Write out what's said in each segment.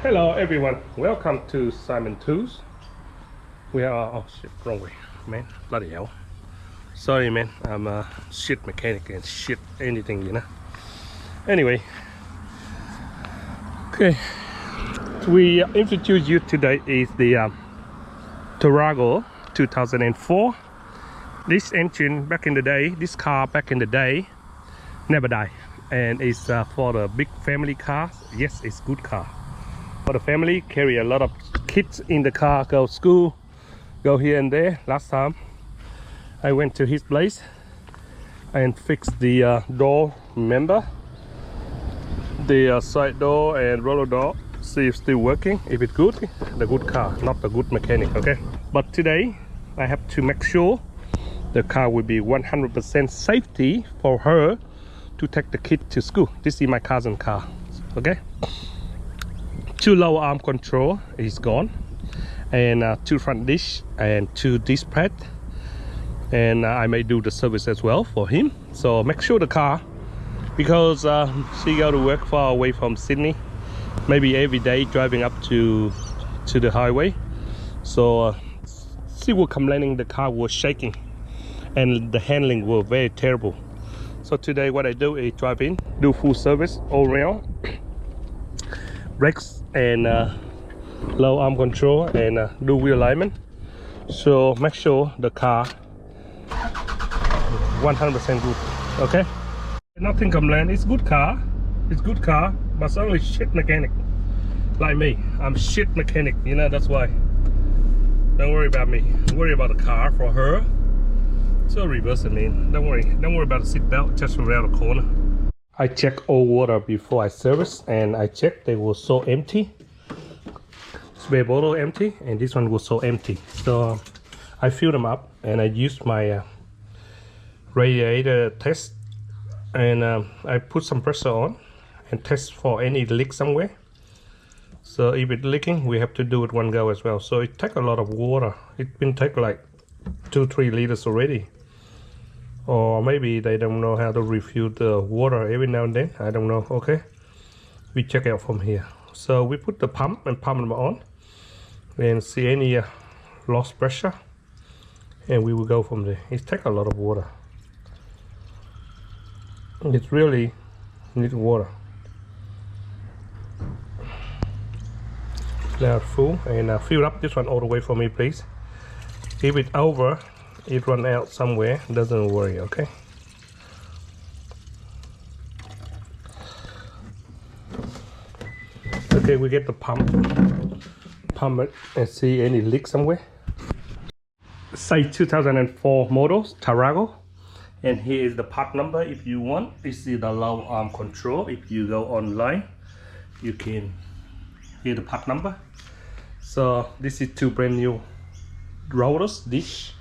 Hello everyone, welcome to Simon Tools. We are, oh shit, wrong way, man, bloody hell. Sorry man, I'm a shit mechanic and shit anything, you know. Anyway, okay, we introduce you today is the Tarago 2004. This engine back in the day, this car back in the day, never die. And it's for the big family cars. Yes, it's good car. For the family, carry a lot of kids in the car, go school, go here and there. Last time I went to his place and fixed the door, remember? The side door and roller door, see if still working. If it's good, the good car, not the good mechanic, okay? But today I have to make sure the car will be 100% safety for her to take the kid to school. This is my cousin's car, okay? Two lower arm control is gone, and two front dish and two disc pad, and I may do the service as well for him. So make sure the car, because she go to work far away from Sydney, maybe every day driving up to the highway. So she was complaining the car was shaking and the handling was very terrible. So today what I do is drive in, do full service all around, brakes and low arm control, and do wheel alignment. So make sure the car 100% good, okay? Nothing complain, it's good car, but it's only shit mechanic like me. I'm shit mechanic, you know, that's why. Don't worry about me, worry about the car for her. So reverse it, man. Don't worry about the seat belt, just around the corner. I check all water before I service, and I check they were so empty. Spare bottle empty, and this one was so empty. So I fill them up, and I use my radiator test, and I put some pressure on and test for any leak somewhere. So if it's leaking, we have to do it one go as well. So it takes a lot of water. It's been take like 2-3 liters already. Or maybe they don't know how to refill the water every now and then, I don't know. Okay, we check out from here. So we put the pump and pump them on and see any lost pressure, and we will go from there. It takes a lot of water, it really needs water. Now it's full, and fill up this one all the way for me, please. If it's over, it run out somewhere, doesn't worry, okay? Okay, we get the pump it and see any leak somewhere. Say 2004 models, Tarago, and here is the part number if you want. This is the low arm control. If you go online, you can hear the part number. So this is two brand new rollers, dish,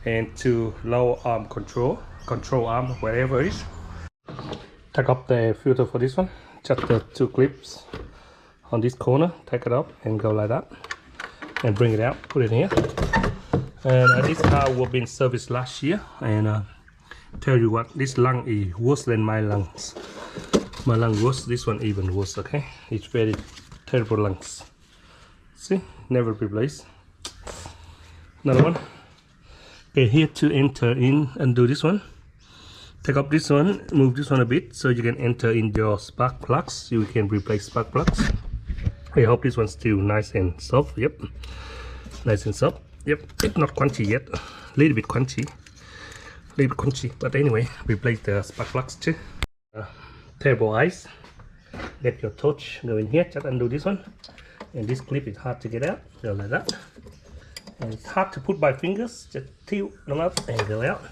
and two low arm control arm, wherever it is. Take up the filter for this one, just the two clips on this corner, take it up and go like that, and bring it out, put it here. And this car was been serviced last year, and tell you what, this lung is worse than my lungs. My lung worse, this one even worse, okay? It's very terrible lungs. See, never replace. Another one. Okay, here to enter in and do this one. Take up this one, move this one a bit so you can enter in your spark plugs. You can replace spark plugs. I hope this one's still nice and soft. Yep, nice and soft. Yep, it's not crunchy yet. Little bit crunchy, but anyway, replace the spark plugs too. Terrible eyes. Let your torch go in here. Just undo this one, and this clip is hard to get out. Go like that. And it's hard to put by fingers, just tilt them up and go out.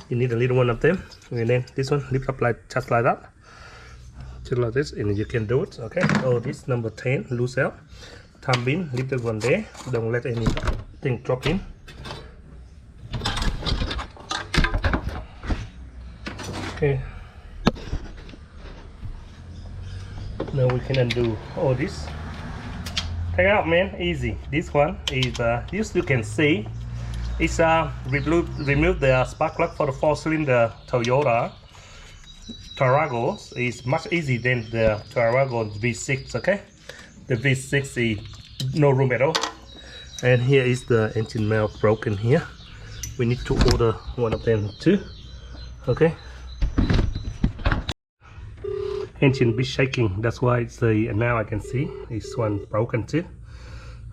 You need a little one of them, and then this one lift up like just like that, just like this, and you can do it, okay? So this number 10 loose out, thumb in, leave the one there, don't let anything drop in. Okay, now we can undo all this. Take it out, man, easy. This one is this you can see it's remove the spark plug for the 4-cylinder Toyota Tarago. Is much easier than the Tarago V6, okay? the V60 no room at all. And here is the engine mount broken here. We need to order one of them too. Okay. Engine be shaking, that's why it's now I can see this one broken too.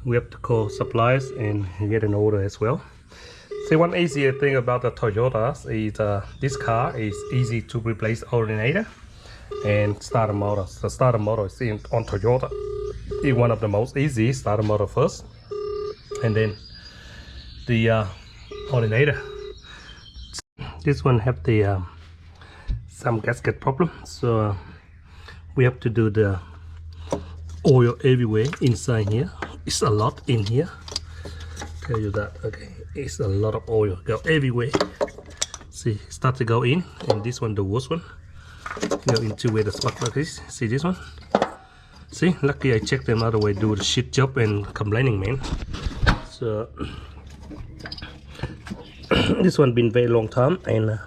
We have to call suppliers and get an order as well. See, one easier thing about the Toyotas is this car is easy to replace alternator and starter motor. The starter motor is on Toyota is one of the most easy. Starter motor first, and then the alternator. This one have the some gasket problem, so we have to do the oil everywhere inside here. It's a lot in here. Tell you that. Okay, it's a lot of oil go everywhere. See, start to go in, and this one the worst one. Go into where the spark plug is. See this one? See, lucky I checked them other way, do the shit job and complaining, man. So this one been very long time, and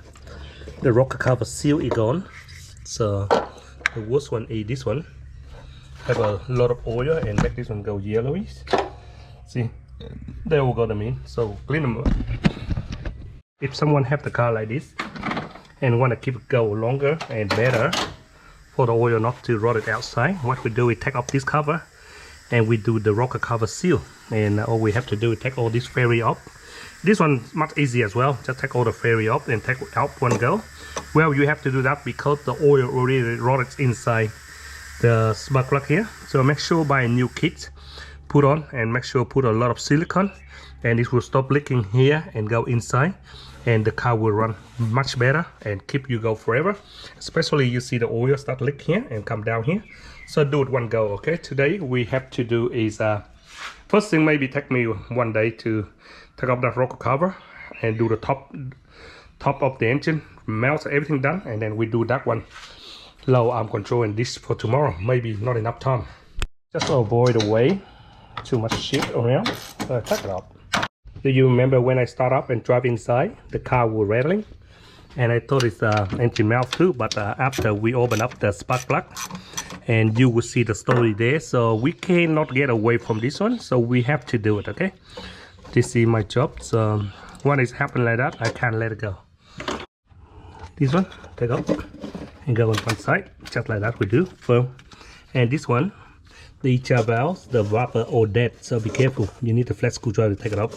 the rocker cover seal is gone. So the worst one is this one. Have a lot of oil and make this one go yellowish. See, they all got them in. So clean them up. If someone have the car like this and want to keep it go longer and better for the oil not to rot it outside, what we do is take off this cover and we do the rocker cover seal, and all we have to do is take all this fairy off. This one much easier as well. Just take all the fairy off and take out one go. Well, you have to do that because the oil already rotted inside the spark plug here. So make sure buy a new kit, put on, and make sure put a lot of silicone, and it will stop leaking here and go inside, and the car will run much better and keep you go forever. Especially you see the oil start leak here and come down here. So do it one go. Okay, today we have to do is first thing, maybe take me one day to take off that rocker cover and do the top of the engine, mount, everything done, and then we do that one low arm control and this for tomorrow. Maybe not enough time, just to avoid the way too much shit around. Check it out. Do you remember when I start up and drive inside, the car was rattling, and I thought it's engine mount too, but after we open up the spark plug, and you will see the story there. So we cannot get away from this one, so we have to do it. Okay, this is my job. So when it's happened like that, I can't let it go. This one take off and go on one side, just like that we do. Boom. And this one, the HR valves, the rubber all dead, so be careful. You need a flat screwdriver to take it off.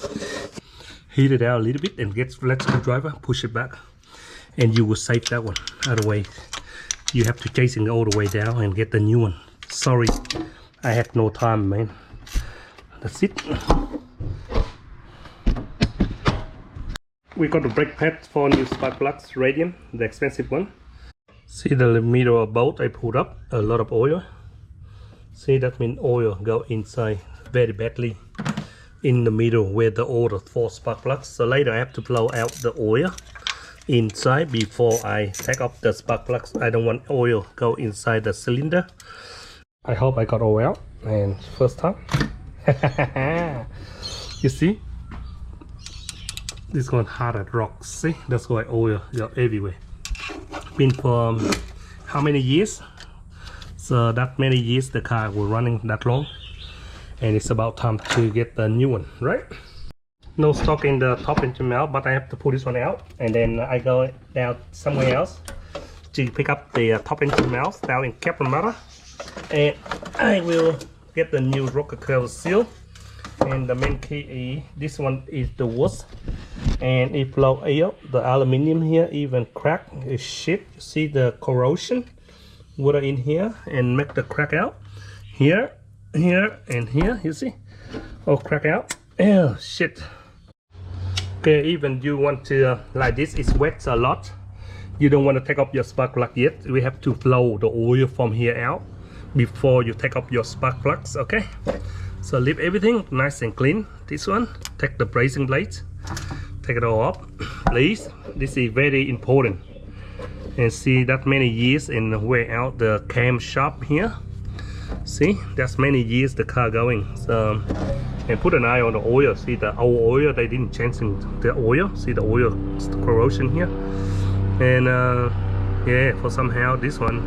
Heat it out a little bit and get flat screwdriver, push it back, and you will save that one. Otherwise you have to chase it all the way down and get the new one. Sorry, I had no time, man. That's it. We got the brake pads for new spark plugs, radium, the expensive one. See the middle of bolt I pulled up, a lot of oil. See, that means oil go inside very badly in the middle where the all the 4 spark plugs. So later I have to blow out the oil inside before I take off the spark plugs. I don't want oil go inside the cylinder. I hope I got all out, and first time. You see, this one hard as rocks. See, that's why oil go everywhere. Been for how many years? So that many years the car was running that long, and it's about time to get the new one, right? No stock in the top engine mount, but I have to pull this one out, and then I go down somewhere else to pick up the top engine mount down in Caprimata, and I will get the new rocker cover seal. And the main key is this one is the worst, and it flow air. The aluminium here even crack is shit. You see the corrosion, water in here and make the crack out here, here, and here. You see, all crack out. Oh shit. Okay, even you want to like this, it's wet a lot. You don't want to take off your spark plug yet. We have to flow the oil from here out before you take off your spark plugs. Okay, so leave everything nice and clean. This one, take the bracing blades, take it all off, please. This is very important. And see that many years and wear out the cam shop here. See, that's many years the car going. So, and put an eye on the oil. See the old oil, they didn't change the oil. See the oil corrosion here. And yeah, for somehow this one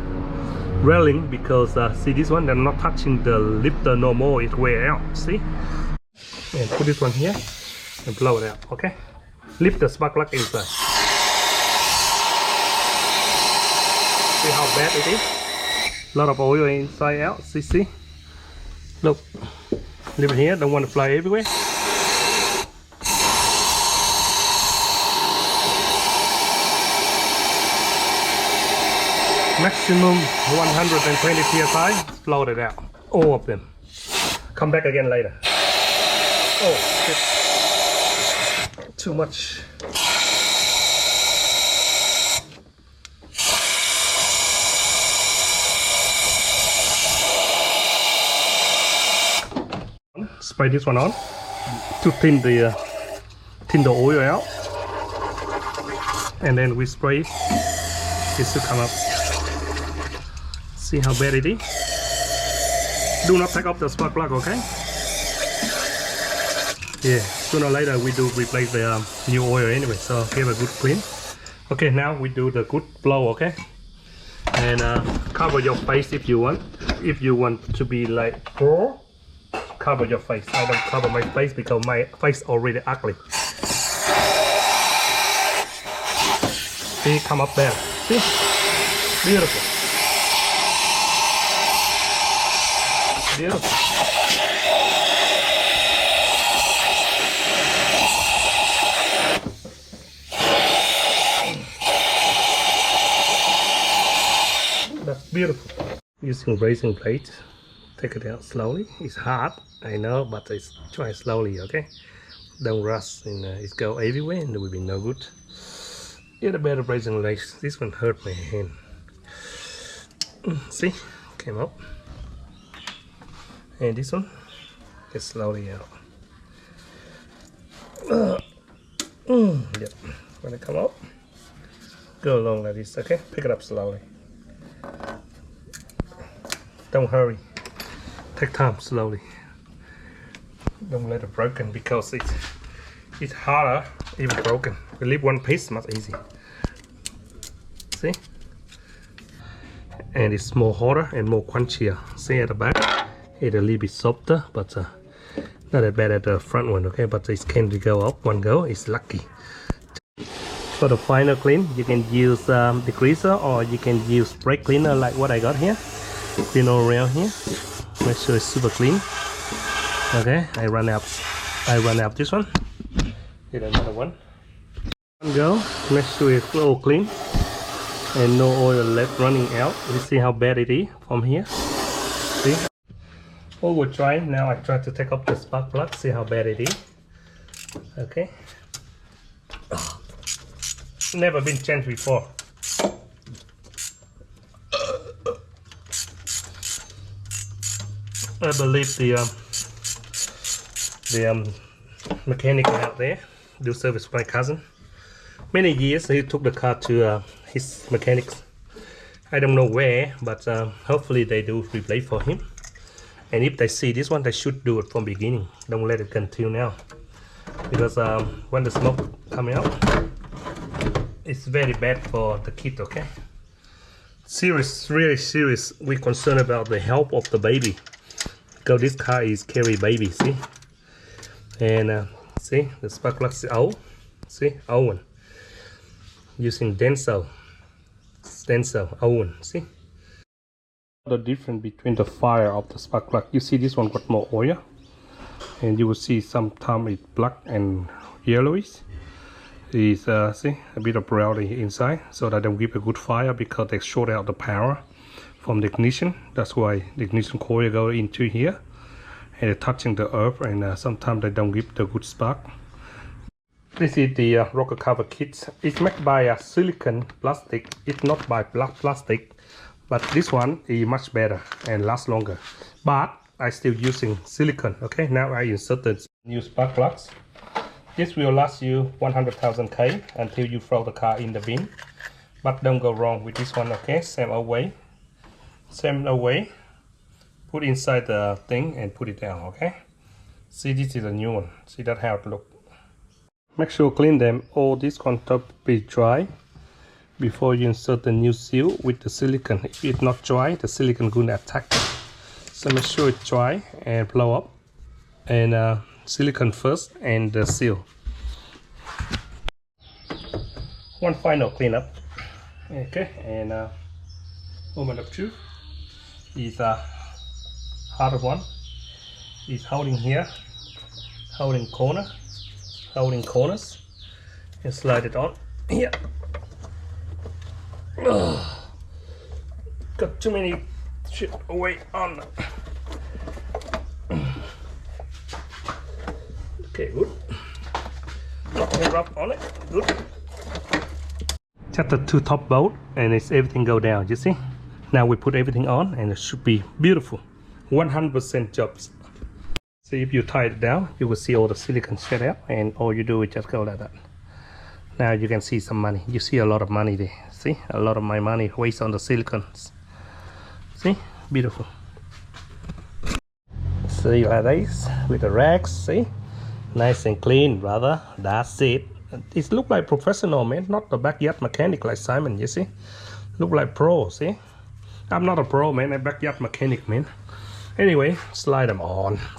railing because see this one, they're not touching the lifter no more, it wear out, see. And put this one here and blow it out, okay. Lift the spark plug inside. See how bad it is? A lot of oil inside out, see. Look, leave it here, don't want to fly everywhere. Maximum 120 psi, float it out, all of them. Come back again later. Oh shit, too much. Spray this one on to thin the oil out, and then we spray it. It should come up. See how bad it is? Do not take off the spark plug, okay? Yeah, sooner or later we do replace the new oil anyway, so give a good clean. Okay, now we do the good blow, okay? And cover your face if you want. If you want to be like pro, cover your face. I don't cover my face because my face already ugly. See, come up there. See? Beautiful. Beautiful. That's beautiful. Using raising plate, take it out slowly. It's hard, I know, but it's try slowly, okay? Don't rush, and it go everywhere, and it will be no good. Get a better raising legs. This one hurt my hand. See, came up. And this one, get slowly out. Yep, when it come up, go along like this, okay? Pick it up slowly. Don't hurry. Take time, slowly. Don't let it broken because it's harder even broken. We leave one piece much easy. See? And it's more harder and more crunchier. See at the back? It's a little bit softer, but not that bad at the front one, okay? But it can go up one go, it's lucky. For the final clean, you can use degreaser or you can use brake cleaner like what I got here. Clean all around here. Make sure it's super clean. Okay, I run out this one. Get another one. One go, make sure it's all clean and no oil left running out. You see how bad it is from here? See? All we're trying, now I try to take off the spark plug, see how bad it is. Okay. Oh. Never been changed before. I believe the mechanic out there do service for my cousin. Many years he took the car to his mechanics. I don't know where, but hopefully they do replace for him. And if they see this one, they should do it from beginning. Don't let it continue now, because when the smoke coming out, it's very bad for the kid. Okay, serious, really serious. We're concerned about the health of the baby. Because this car is carry baby, see? And see, the spark plug is old. See, old one. Using Denso old one, see? The difference between the fire of the spark plug. You see this one got more oil. And you will see sometimes it's black and yellowish. It's see, a bit of brownie inside. So that don't give a good fire because they short out the power from the ignition. That's why the ignition coil go into here and they're touching the earth, and sometimes they don't give the good spark. This is the rocker cover kit. It's made by silicone plastic. It's not by black plastic, but this one is much better and lasts longer. But I still using silicone. Okay, now I inserted new spark plugs. This will last you 100,000 K until you throw the car in the bin. But don't go wrong with this one. Okay, same away. Put inside the thing and put it down. Okay, see, this is a new one. See that how it look. Make sure clean them. All this on top be dry before you insert the new seal with the silicone. If it's not dry, the silicone going to attack it. So make sure it's dry and blow up, and silicone first and the seal. One final cleanup. Okay, and moment of truth is harder one. Is holding here, holding corners, and slide it on here. Got too many shit away on. Okay, good. Nothing rough on it. Good. Just the two top bolt, and it's everything go down. You see? Now we put everything on, and it should be beautiful. 100% jobs. See, if you tie it down, you will see all the silicone shed out, and all you do is just go like that. Now you can see some money. You see a lot of money there. See, a lot of my money wastes on the silicones. See, beautiful. See like this with the rags. See, nice and clean, brother. That's it. It look like professional, man. Not the backyard mechanic like Simon. You see, look like pro. See, I'm not a pro, man. I'm a backyard mechanic, man. Anyway, slide them on.